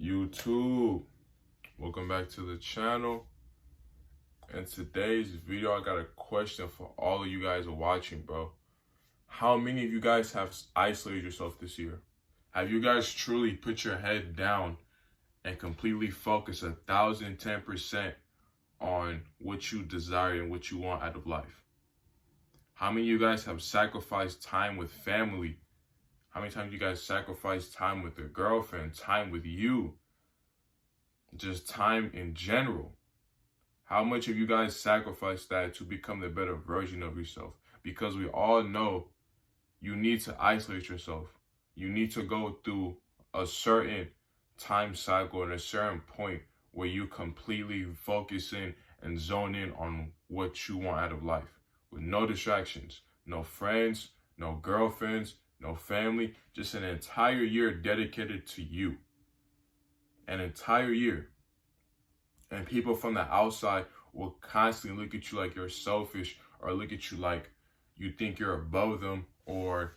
YouTube, welcome back to the channel. In today's video, I got a question for all of you guys watching, bro. How many of you guys have isolated yourself this year? Have you guys truly put your head down and completely focus 1,010% on what you desire and what you want out of life? How many of you guys have sacrificed time with family? How many times you guys sacrifice time with your girlfriend, time with you, just time in general? How much of you guys sacrifice that to become the better version of yourself? Because we all know you need to isolate yourself. You need to go through a certain time cycle and a certain point where you completely focus in and zone in on what you want out of life. With no distractions, no friends, no girlfriends, no family, just an entire year dedicated to you. An entire year. And people from the outside will constantly look at you like you're selfish, or look at you like you think you're above them, or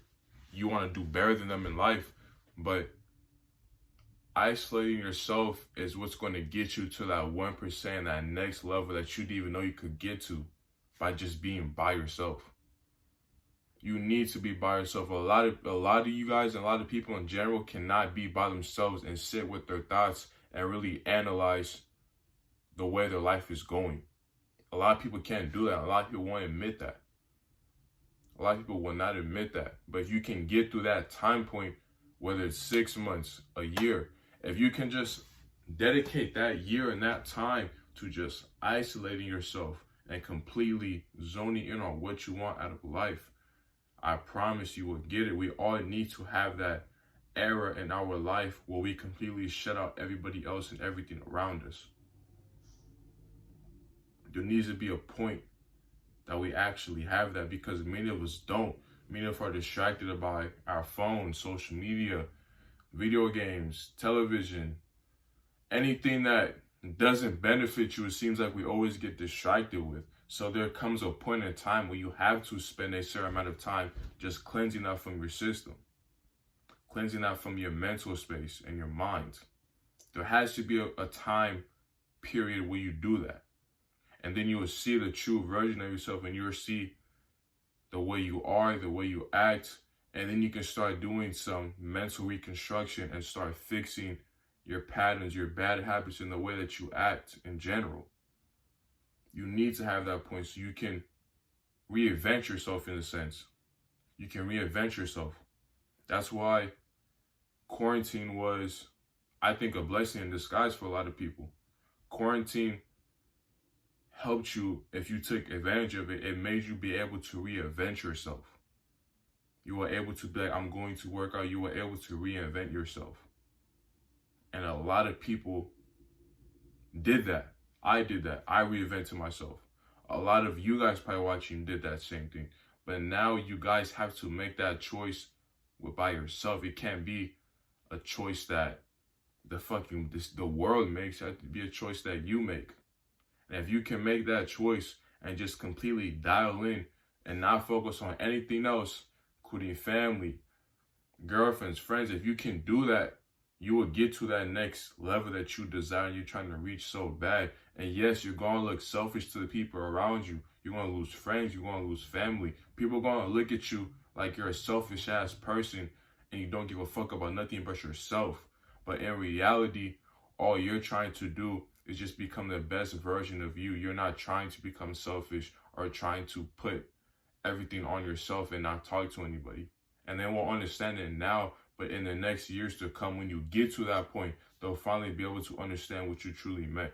you want to do better than them in life. But isolating yourself is what's going to get you to that 1%, that next level that you didn't even know you could get to by just being by yourself. You need to be by yourself. A lot of you guys and a lot of people in general cannot be by themselves and sit with their thoughts and really analyze the way their life is going. A lot of people can't do that. A lot of people won't admit that. A lot of people will not admit that. But if you can get through that time point, whether it's 6 months, a year, if you can just dedicate that year and that time to just isolating yourself and completely zoning in on what you want out of life, I promise you will get it. We all need to have that era in our life where we completely shut out everybody else and everything around us. There needs to be a point that we actually have that, because many of us don't. Many of us are distracted by our phones, social media, video games, television, anything that doesn't benefit you. It seems like we always get distracted with. So there comes a point in time where you have to spend a certain amount of time just cleansing that from your system, cleansing that from your mental space and your mind. There has to be a time period where you do that. And then you will see the true version of yourself, and you will see the way you are, the way you act. And then you can start doing some mental reconstruction and start fixing your patterns, your bad habits, and the way that you act in general. You need to have that point so you can reinvent yourself, in a sense. You can reinvent yourself. That's why quarantine was, I think, a blessing in disguise for a lot of people. Quarantine helped you. If you took advantage of it, it made you be able to reinvent yourself. You were able to be like, I'm going to work out. You were able to reinvent yourself. And a lot of people did that. I did that. I reinvented myself. A lot of you guys probably watching did that same thing. But now you guys have to make that choice by yourself. It can't be a choice that the world makes. It has to be a choice that you make. And if you can make that choice and just completely dial in and not focus on anything else, including family, girlfriends, friends, if you can do that, you will get to that next level that you desire and you're trying to reach so bad. And yes, you're going to look selfish to the people around you. You're going to lose friends. You're going to lose family. People are going to look at you like you're a selfish ass person and you don't give a fuck about nothing but yourself. But in reality, all you're trying to do is just become the best version of you. You're not trying to become selfish or trying to put everything on yourself and not talk to anybody. And they won't understand it now, but in the next years to come, when you get to that point, they'll finally be able to understand what you truly meant.